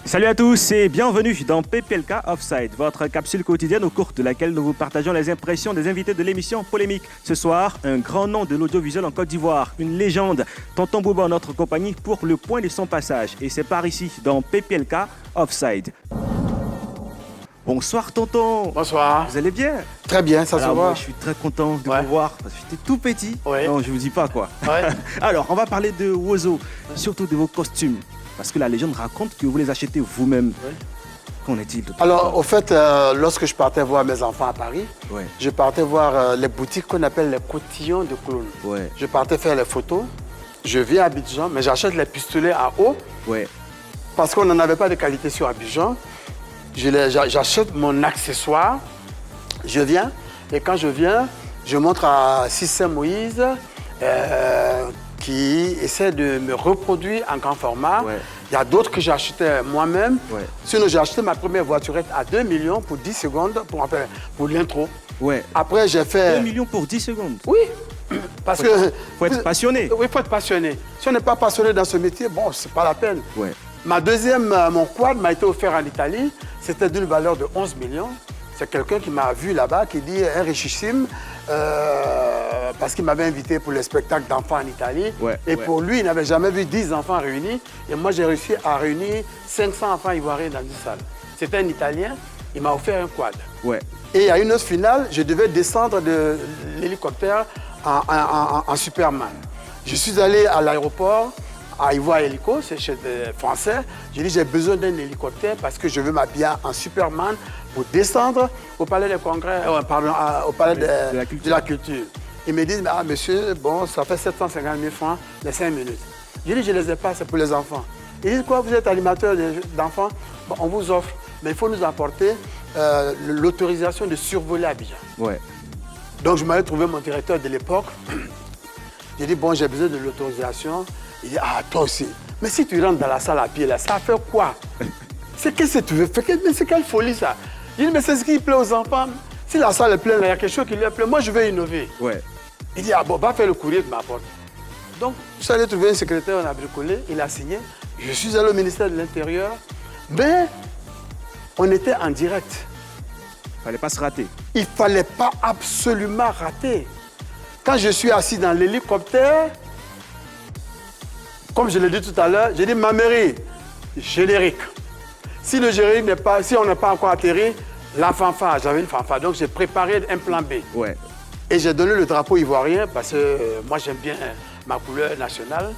Salut à tous et bienvenue dans PPLK Offside, votre capsule quotidienne au cours de laquelle nous vous partageons les impressions des invités de l'émission Polémique. Ce soir, un grand nom de l'audiovisuel en Côte d'Ivoire, une légende, Tonton Bouba en notre compagnie pour le point de son passage. Et c'est par ici, dans PPLK Offside. Bonsoir Tonton. Bonsoir. Vous allez bien? Très bien, ça se voit. Moi, je suis très content de vous voir parce que j'étais tout petit. Non, je vous dis pas quoi. Alors, on va parler de Wozo, surtout de vos costumes. Parce que la légende raconte que vous les achetez vous-même. Qu'en est-il de tout Alors, au fait, lorsque je partais voir mes enfants à Paris, je partais voir les boutiques qu'on appelle les cotillons de clowns. Je partais faire les photos. Je viens à Abidjan, mais j'achète les pistolets à eau. Parce qu'on n'en avait pas de qualité sur Abidjan. J'achète mon accessoire. Je viens. Et quand je viens, je montre à Cissé Moïse qui essaie de me reproduire en grand format. Il y a d'autres que j'ai acheté moi-même. Sinon, j'ai acheté ma première voiturette à 2 millions pour 10 secondes pour l'intro. Après, j'ai fait... 2 millions pour 10 secondes? Oui. Parce que... faut être passionné. Oui, il faut être passionné. Si on n'est pas passionné dans ce métier, bon, c'est pas la peine. Mon quad m'a été offert en Italie. C'était d'une valeur de 11 millions. C'est quelqu'un qui m'a vu là-bas, qui dit un richissime, parce qu'il m'avait invité pour le spectacle d'enfants en Italie. Et pour lui, il n'avait jamais vu 10 enfants réunis. Et moi, j'ai réussi à réunir 500 enfants ivoiriens dans une salle. C'était un Italien, il m'a offert un quad. Et à une autre finale, je devais descendre de l'hélicoptère en Superman. Je suis allé à l'aéroport, à Ivoire Hélico, c'est chez les Français. J'ai dit, j'ai besoin d'un hélicoptère parce que je veux m'habiller en Superman pour descendre au palais des congrès, au palais de la culture. Ils me disent, ah monsieur, bon, ça fait 750 000 francs les 5 minutes. Je dis, je ne les ai pas, c'est pour les enfants. Ils disent, quoi, vous êtes animateur d'enfants? Bon, on vous offre, mais il faut nous apporter l'autorisation de survoler Abidjan. Donc je m'avais trouvé mon directeur de l'époque. J'ai dit, bon, j'ai besoin de l'autorisation. Il dit, ah, toi aussi. Mais si tu rentres dans la salle à pied, là, ça fait quoi? Qu'est-ce que tu veux faire? Mais c'est quelle folie, ça? Il dit, mais c'est ce qui plaît aux enfants. Si la salle est pleine, il y a quelque chose qui lui plaît. Moi, je vais innover. Il dit, ah bon, va faire le courrier de ma porte. Donc, je suis allé trouver un secrétaire, on a bricolé, il a signé. Je suis allé au ministère de l'Intérieur. Mais on était en direct. Il ne fallait pas se rater. Il ne fallait pas absolument rater. Quand je suis assis dans l'hélicoptère, comme je l'ai dit tout à l'heure, j'ai dit, ma mairie, générique. Si le générique n'est pas, si on n'est pas encore atterri, la fanfare, j'avais une fanfare. Donc j'ai préparé un plan B. Et j'ai donné le drapeau ivoirien parce que moi j'aime bien ma couleur nationale.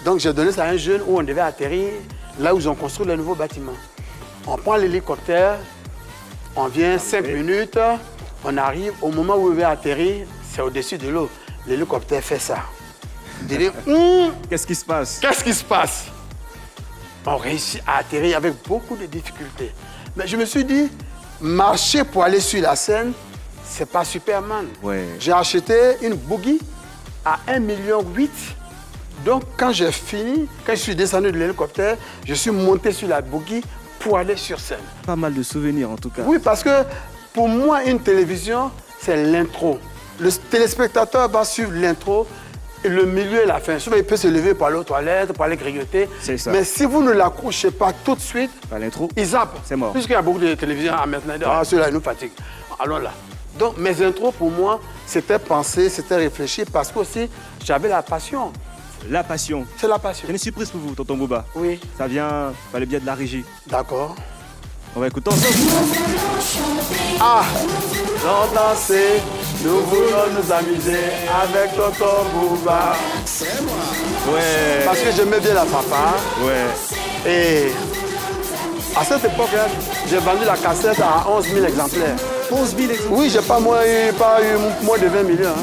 Donc j'ai donné ça à un jeune où on devait atterrir, là où ils ont construit le nouveau bâtiment. On prend l'hélicoptère, on vient 5 minutes, on arrive, au moment où il va atterrir, c'est au-dessus de l'eau. L'hélicoptère fait ça. Qu'est-ce qui se passe? Qu'est-ce qui se passe? On réussit à atterrir avec beaucoup de difficultés. Mais je me suis dit, marcher pour aller sur la scène, c'est pas Superman. J'ai acheté une boogie à 1,8 million. Donc, quand j'ai fini, quand je suis descendu de l'hélicoptère, je suis monté sur la boogie pour aller sur scène. Pas mal de souvenirs, en tout cas. Oui, parce que pour moi, une télévision, c'est l'intro. Le téléspectateur va suivre l'intro. Et le milieu et la fin. Souvent, il peut se lever pour aller aux toilettes, pour aller grignoter. C'est ça. Mais si vous ne l'accrochez pas tout de suite, il zappe. C'est mort. Puisqu'il y a beaucoup de télévisions à maintenant, ceux-là, ils nous fatiguent. Allons là. Donc, mes intros, pour moi, c'était pensé, c'était réfléchi, parce que aussi, j'avais la passion. La passion. C'est la passion. J'ai une surprise pour vous, Tonton Bouba. Oui. Ça vient par le biais de la régie. D'accord. On va écouter ensemble. Ah, on danser, nous voulons nous amuser avec Tonton Bouba. C'est moi. Parce que j'aimais bien la fanfare. Et à cette époque-là, j'ai vendu la cassette à 11 000 exemplaires. 11 000 exemplaires? Oui, j'ai pas eu moins de 20 millions.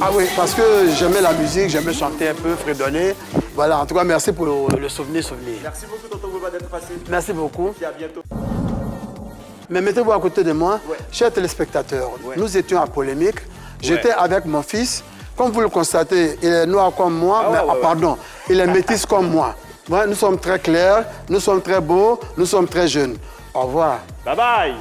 Ah oui, parce que j'aimais la musique, j'aimais chanter un peu, fredonner. Voilà, en tout cas, merci pour le souvenir. Merci beaucoup, Tonton Bouba, d'être passé. Merci beaucoup. Et à bientôt. Mais mettez-vous à côté de moi, chers téléspectateurs. Nous étions à Polémique. J'étais avec mon fils. Comme vous le constatez, il est noir comme moi, pardon, il est métis comme moi. Nous sommes très clairs, nous sommes très beaux, nous sommes très jeunes. Au revoir. Bye bye.